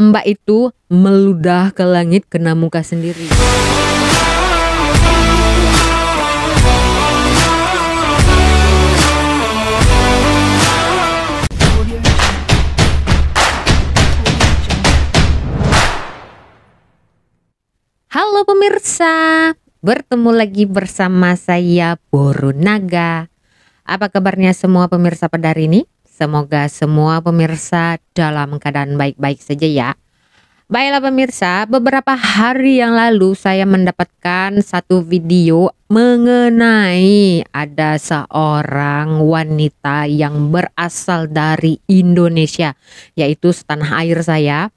Mbak itu meludah ke langit kena muka sendiri. Halo pemirsa, bertemu lagi bersama saya Borunaga. Apa kabarnya semua pemirsa pada hari ini? Semoga semua pemirsa dalam keadaan baik-baik saja ya. Baiklah pemirsa, beberapa hari yang lalu saya mendapatkan satu video mengenai ada seorang wanita yang berasal dari Indonesia, yaitu setanah air saya,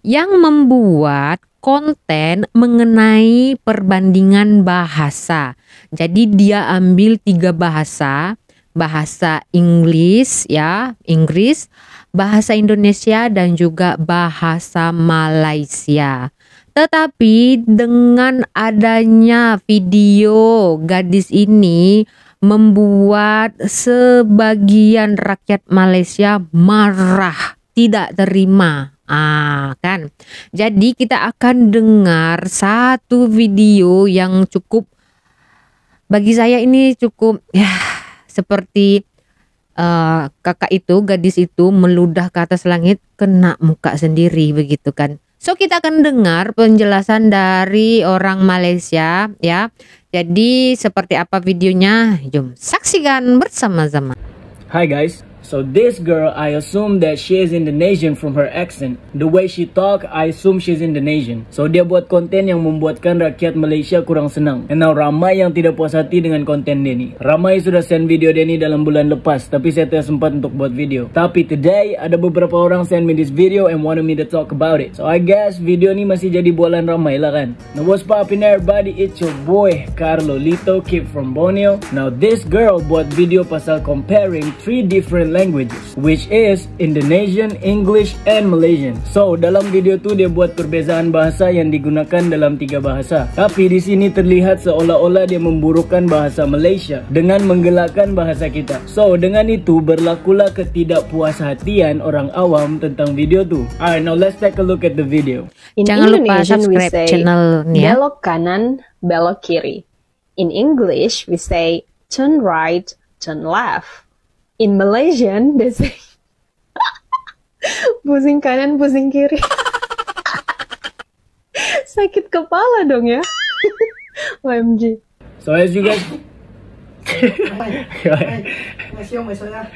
yang membuat konten mengenai perbandingan bahasa. Jadi dia ambil 3 bahasa. Bahasa Inggris ya, Inggris, bahasa Indonesia dan juga bahasa Malaysia. Tetapi dengan adanya video gadis ini membuat sebagian rakyat Malaysia marah, tidak terima. Kan. Jadi kita akan dengar satu video yang cukup, bagi saya ini cukup ya, seperti kakak itu, gadis itu meludah ke atas langit kena muka sendiri begitu kan. So kita akan dengar penjelasan dari orang Malaysia ya. Jadi seperti apa videonya? Jom saksikan bersama-sama. Hi guys. So this girl, I assume that she is Indonesian from her accent. The way she talk, I assume she's Indonesian. So dia buat konten yang membuatkan rakyat Malaysia kurang senang. And now ramai yang tidak puas hati dengan konten Denny. Ramai sudah send video Denny dalam bulan lepas, tapi saya tidak sempat untuk buat video. Tapi today ada beberapa orang send me this video and wanted me to talk about it. So I guess video ini masih jadi bualan ramai lah kan. Now what's poppin' everybody? It's your boy Carlo Lito, kid from Borneo. Now this girl buat video pasal comparing 3 different languages, which is Indonesian, English, and Malaysian. So dalam video tu dia buat perbezaan bahasa yang digunakan dalam 3 bahasa. Tapi di sini terlihat seolah-olah dia memburukkan bahasa Malaysia dengan menggelakkan bahasa kita. So dengan itu berlakulah ketidakpuashatian orang awam tentang video tu. Alright, now let's take a look at the video. In Jangan lupa Indonesian we subscribe say channelnya. belok kanan, belok kiri. In English we say turn right, turn left. In Malaysian they say pusing kanan, pusing kiri. Sakit kepala dong ya. OMG. So as you guys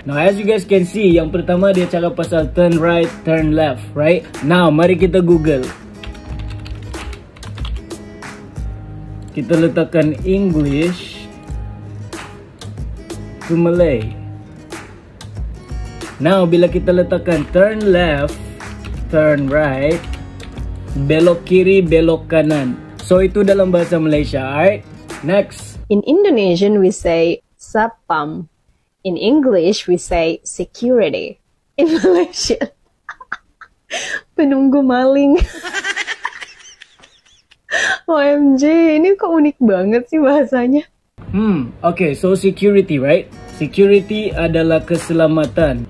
Now as you guys can see, yang pertama dia cakap pasal turn right, turn left, right? Now mari kita Google. Kita letakkan English to Malay. Now bila kita letakkan turn left, turn right, belok kiri, belok kanan. So itu dalam bahasa Malaysia, alright? Next. In Indonesian we say sapam. In English we say security. In Malaysian penunggu maling. OMG, ini kok unik banget sih bahasanya. Okay, so security, right? Security adalah keselamatan.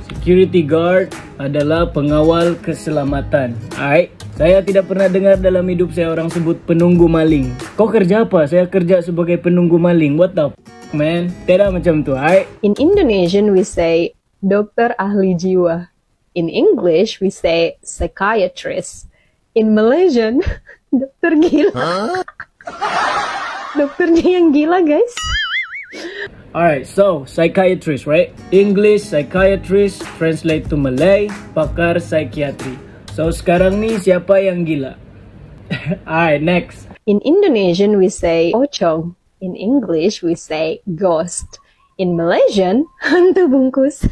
Security guard adalah pengawal keselamatan. Alright? Saya tidak pernah dengar dalam hidup saya orang sebut penunggu maling. Kau kerja apa? Saya kerja sebagai penunggu maling. What the man? Tidak macam tu, alright? In Indonesian we say dokter ahli jiwa. In English we say psychiatrist. In Malaysian dokter gila. Dokternya yang gila, guys. Alright, so psychiatrist, right? English psychiatrist translate to Malay pakar psikiatri. So sekarang nih siapa yang gila? Alright, next. In Indonesian we say pocong. In English we say ghost. In Malaysian hantu bungkus.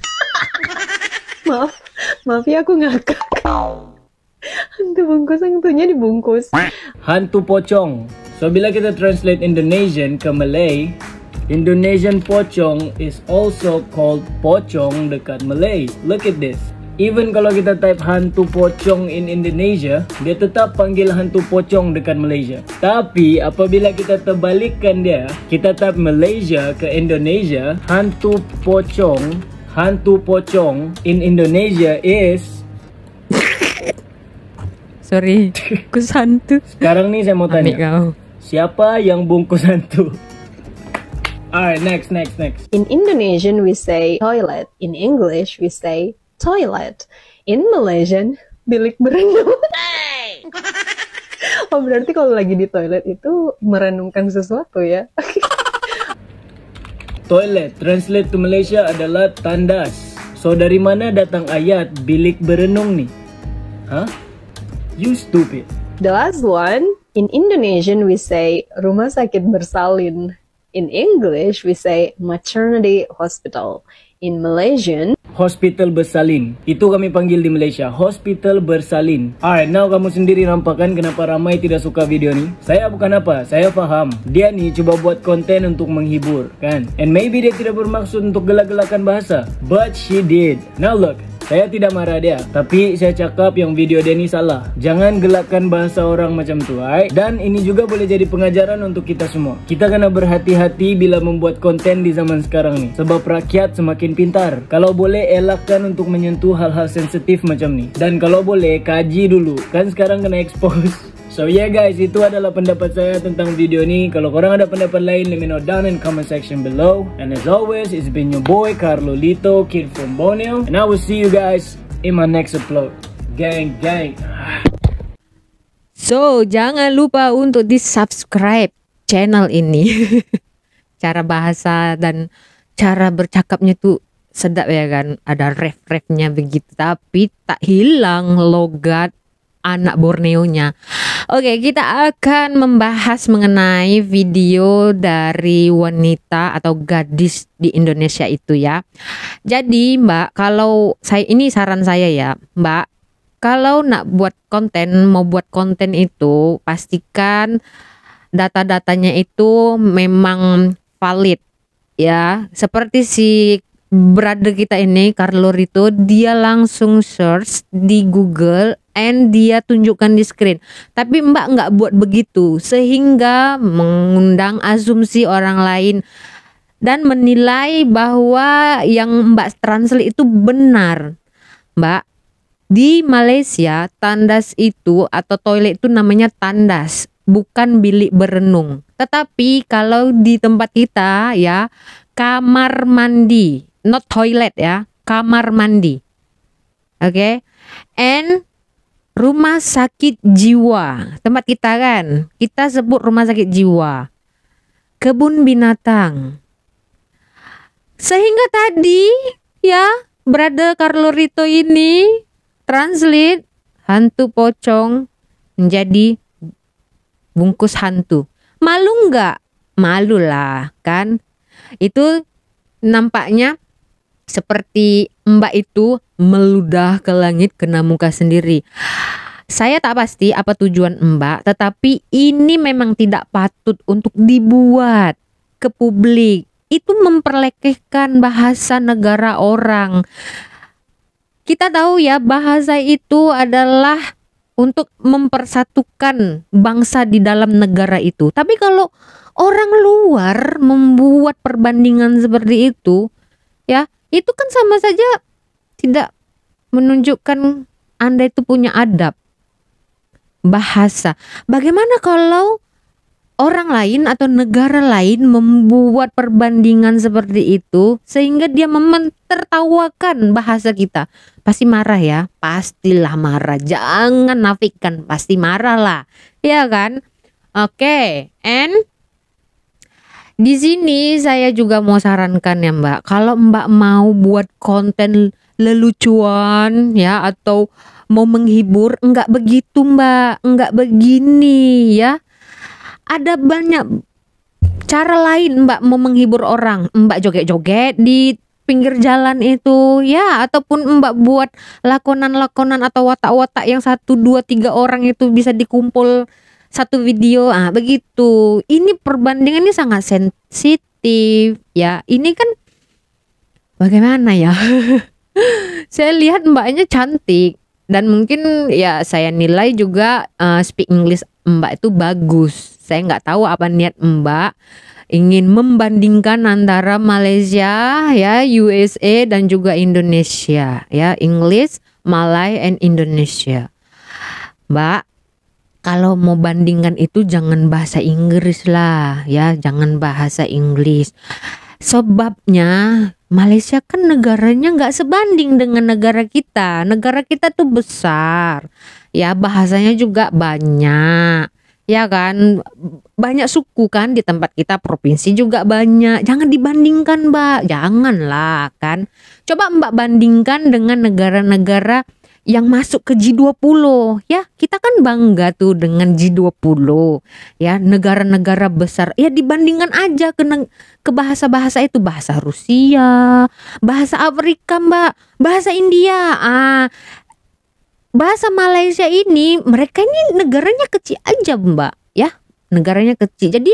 Maaf ya aku ngakak. Hantu bungkus, hantunya dibungkus. Hantu pocong. So bila kita translate Indonesian ke Malay, Indonesian pocong is also called pocong dekat Malay. Look at this. Even kalau kita type hantu pocong in Indonesia, dia tetap panggil hantu pocong dekat Malaysia. Tapi apabila kita terbalikkan dia, kita type Malaysia ke Indonesia, hantu pocong in Indonesia is sorry. Bungkus hantu. Sekarang nih saya mau Ambil tanya, kau. siapa yang bungkus hantu? Alright, next. In Indonesian, we say toilet. In English, we say toilet. In Malaysian, bilik berenung. Oh, berarti kalau lagi di toilet itu merenungkan sesuatu ya? Toilet, translate to Malaysia adalah tandas. So dari mana datang ayat bilik berenung nih? Hah? You stupid. The last one, in Indonesian we say rumah sakit bersalin. In English we say maternity hospital. In Malaysian, Hospital bersalin. Itu kami panggil di Malaysia, hospital bersalin. Alright, now kamu sendiri nampakkan kenapa ramai tidak suka video ini. Saya bukan apa, saya paham. Dia nih coba buat konten untuk menghibur, kan? And maybe dia tidak bermaksud untuk gelak-gelakan bahasa. But she did. Now look, saya tidak marah dia, tapi saya cakap yang video dia ini salah. Jangan gelakkan bahasa orang macam tu, alright? Dan ini juga boleh jadi pengajaran untuk kita semua. Kita kena berhati-hati bila membuat konten di zaman sekarang nih. Sebab rakyat semakin pintar. Kalau boleh elakkan untuk menyentuh hal-hal sensitif macam ni. Dan kalau boleh kaji dulu, kan sekarang kena expose. So yeah guys, itu adalah pendapat saya tentang video ni. Kalau korang ada pendapat lain, let me know down in comment section below. And as always, it's been your boy Carlo Lito, kid from Borneo. And I will see you guys in my next upload. Gang. So, jangan lupa untuk di-subscribe channel ini. Cara bahasa dan cara bercakapnya tuh sedap ya kan. Ada ref-refnya begitu. Tapi tak hilang logat anak Borneonya. Oke, kita akan membahas mengenai video dari wanita atau gadis di Indonesia itu ya. Jadi Mbak, kalau saya ini saran saya ya, Mbak, kalau nak buat konten, mau buat konten itu pastikan data-datanya itu memang valid ya. Seperti si brother kita ini, Carlo Lito, dia langsung search di Google and dia tunjukkan di screen. Tapi Mbak nggak buat begitu sehingga mengundang asumsi orang lain dan menilai bahwa yang Mbak translate itu benar. Mbak, di Malaysia tandas itu atau toilet itu namanya tandas, bukan bilik berenung. Tetapi kalau di tempat kita ya, kamar mandi, not toilet ya, kamar mandi. Oke. And rumah sakit jiwa, tempat kita kan, kita sebut rumah sakit jiwa, kebun binatang. Sehingga tadi ya, brother Carlo Lito ini translate hantu pocong menjadi bungkus hantu. Malu nggak? Malu lah kan. Itu nampaknya seperti Mbak itu meludah ke langit kena muka sendiri. Saya tak pasti apa tujuan Mbak, tetapi ini memang tidak patut untuk dibuat ke publik. Itu memperlekehkan bahasa negara orang. Kita tahu ya, bahasa itu adalah untuk mempersatukan bangsa di dalam negara itu. Tapi kalau orang luar membuat perbandingan seperti itu, ya, itu kan sama saja tidak menunjukkan Anda itu punya adab bahasa. Bagaimana kalau orang lain atau negara lain membuat perbandingan seperti itu sehingga dia mentertawakan bahasa kita? Pasti marah ya, pastilah marah. Jangan nafikan, pasti marah lah, ya kan? Oke, and di sini saya juga mau sarankan ya Mbak, kalau Mbak mau buat konten lelucuan ya atau mau menghibur, enggak begitu Mbak, enggak begini ya. Ada banyak cara lain Mbak mau menghibur orang. Mbak joget-joget di pinggir jalan itu ya, ataupun Mbak buat lakonan-lakonan atau watak-watak yang 1, 2, 3 orang itu bisa dikumpul satu video, begitu. Ini perbandingan ini sangat sensitif ya. Ini kan bagaimana ya? Saya lihat Mbaknya cantik dan mungkin ya saya nilai juga speak English Mbak itu bagus. Saya nggak tahu apa niat Mbak ingin membandingkan antara Malaysia ya, USA dan juga Indonesia ya, English, Malay and Indonesia. Mbak, kalau mau bandingkan itu jangan bahasa Inggris lah ya, jangan bahasa Inggris. Sebabnya Malaysia kan negaranya nggak sebanding dengan negara kita. Negara kita tuh besar, ya bahasanya juga banyak, ya kan, banyak suku kan di tempat kita, provinsi juga banyak. Jangan dibandingkan Mbak, janganlah kan. Coba Mbak bandingkan dengan negara-negara yang masuk ke G20 ya, kita kan bangga tuh dengan G20 ya, negara-negara besar ya, dibandingkan aja ke bahasa-bahasa itu, bahasa Rusia, bahasa Afrika Mbak, bahasa India, bahasa Malaysia ini, mereka ini negaranya kecil aja Mbak ya, negaranya kecil. Jadi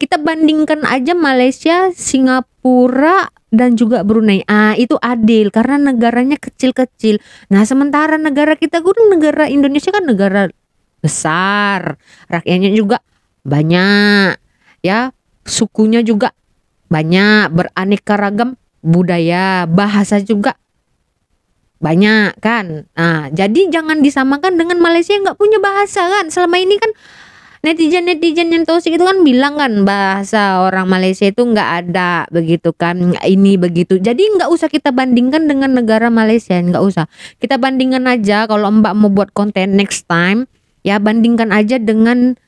kita bandingkan aja Malaysia, Singapura dan juga Brunei. Itu adil karena negaranya kecil-kecil. Nah, sementara negara kita, negara Indonesia kan negara besar, rakyatnya juga banyak, ya, sukunya juga banyak, beraneka ragam budaya, bahasa juga banyak kan. Nah, jadi jangan disamakan dengan Malaysia yang nggak punya bahasa kan. Selama ini kan netizen yang toksik itu kan bilang kan bahasa orang Malaysia itu nggak ada begitu kan, ini begitu. Jadi nggak usah kita bandingkan dengan negara Malaysia, nggak usah. Kita bandingkan aja kalau Mbak mau buat konten next time ya, bandingkan aja dengan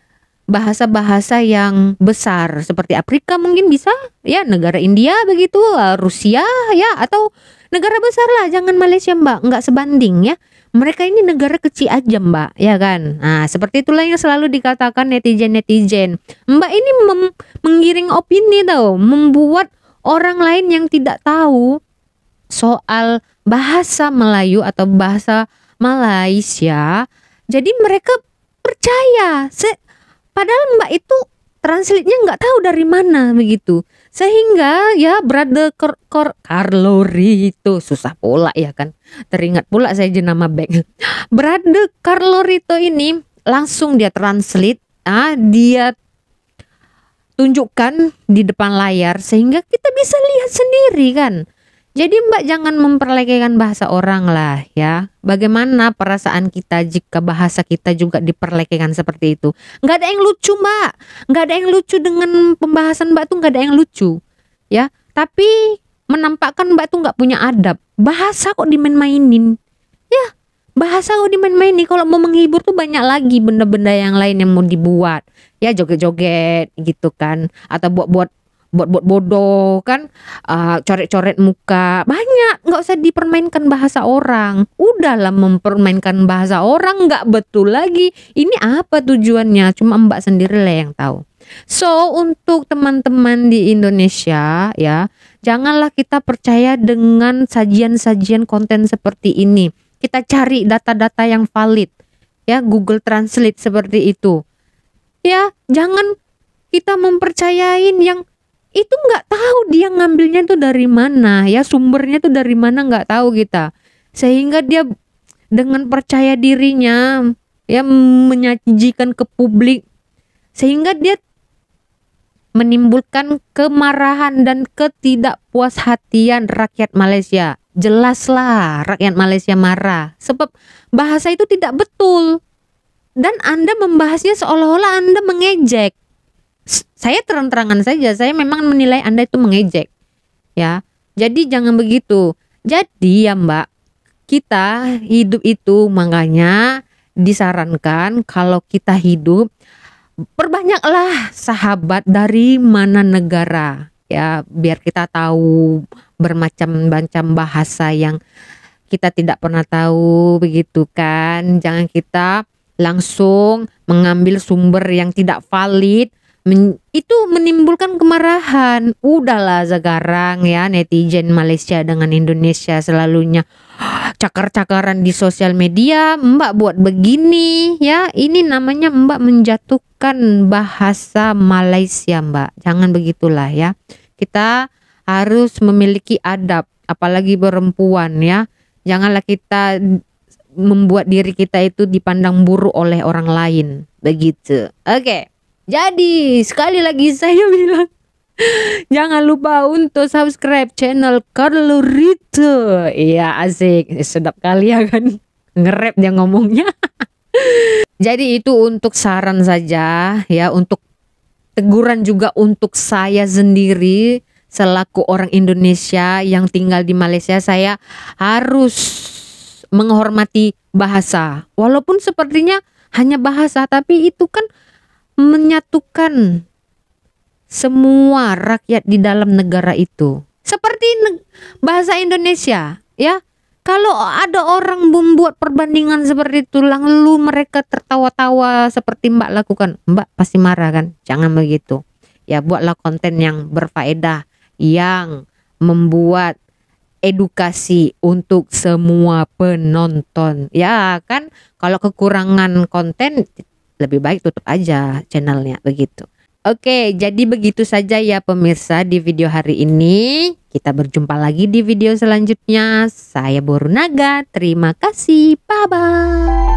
bahasa-bahasa yang besar seperti Afrika mungkin bisa ya, negara India begitu, Rusia ya, atau negara besar lah, jangan Malaysia Mbak, nggak sebanding ya. Mereka ini negara kecil aja Mbak, ya kan. Nah, seperti itulah yang selalu dikatakan netizen. Mbak ini menggiring opini tahu, membuat orang lain yang tidak tahu soal bahasa Melayu atau bahasa Malaysia, jadi mereka percaya. Padahal Mbak itu translate-nya nggak tahu dari mana begitu. Sehingga ya brother Carlorito, susah pula ya kan. Teringat pula saya jenama back. Brother Carlorito ini langsung dia translate, dia tunjukkan di depan layar sehingga kita bisa lihat sendiri kan. Jadi Mbak jangan memperlekehkan bahasa orang lah ya. Bagaimana perasaan kita jika bahasa kita juga diperlekehkan seperti itu? Nggak ada yang lucu Mbak. Nggak ada yang lucu dengan pembahasan Mbak tuh, nggak ada yang lucu ya. Tapi menampakkan Mbak tuh nggak punya adab. Bahasa kok dimain-mainin ya. Bahasa kok dimain-mainin. Kalau mau menghibur tuh banyak lagi benda-benda yang lain yang mau dibuat ya, joget-joget gitu kan, atau buat bodoh kan, coret-coret muka, banyak. Nggak usah dipermainkan bahasa orang. Udahlah, mempermainkan bahasa orang nggak betul lagi. Ini apa tujuannya? Cuma Mbak sendiri lah yang tahu. So untuk teman-teman di Indonesia ya, janganlah kita percaya dengan sajian-sajian konten seperti ini. Kita cari data-data yang valid ya, Google Translate seperti itu ya. Jangan kita mempercayain yang itu nggak tahu dia ngambilnya tuh dari mana ya, sumbernya tuh dari mana nggak tahu kita, sehingga dia dengan percaya dirinya ya menyajikan ke publik, sehingga dia menimbulkan kemarahan dan ketidakpuashatian rakyat Malaysia. Jelaslah rakyat Malaysia marah sebab bahasa itu tidak betul dan Anda membahasnya seolah-olah Anda mengejek. Saya terang-terangan saja, saya memang menilai Anda itu mengejek ya. Jadi jangan begitu. Jadi ya Mbak, kita hidup itu makanya disarankan kalau kita hidup, perbanyaklah sahabat dari mana negara ya, biar kita tahu bermacam-macam bahasa yang kita tidak pernah tahu begitu kan. Jangan kita langsung mengambil sumber yang tidak valid, itu menimbulkan kemarahan. Udahlah sekarang ya, netizen Malaysia dengan Indonesia selalunya cakar-cakaran di sosial media. Mbak buat begini ya, ini namanya Mbak menjatuhkan bahasa Malaysia Mbak. Jangan begitulah ya. Kita harus memiliki adab, apalagi perempuan ya. Janganlah kita membuat diri kita itu dipandang buruk oleh orang lain begitu. Oke. Jadi sekali lagi saya bilang, jangan lupa untuk subscribe channel Carlorito. Iya asik, sedap kali ya kan, nge-rap dia ngomongnya. Jadi itu untuk saran saja ya, untuk teguran juga untuk saya sendiri selaku orang Indonesia yang tinggal di Malaysia. Saya harus menghormati bahasa, walaupun sepertinya hanya bahasa, tapi itu kan menyatukan semua rakyat di dalam negara itu. Seperti bahasa Indonesia ya. Kalau ada orang membuat perbandingan seperti itu, lalu mereka tertawa-tawa seperti Mbak lakukan, Mbak pasti marah kan? Jangan begitu. Ya, buatlah konten yang berfaedah, yang membuat edukasi untuk semua penonton. Ya kan, kalau kekurangan konten lebih baik tutup aja channelnya begitu. Oke, jadi begitu saja ya pemirsa di video hari ini. Kita berjumpa lagi di video selanjutnya. Saya Borunaga, terima kasih, bye-bye.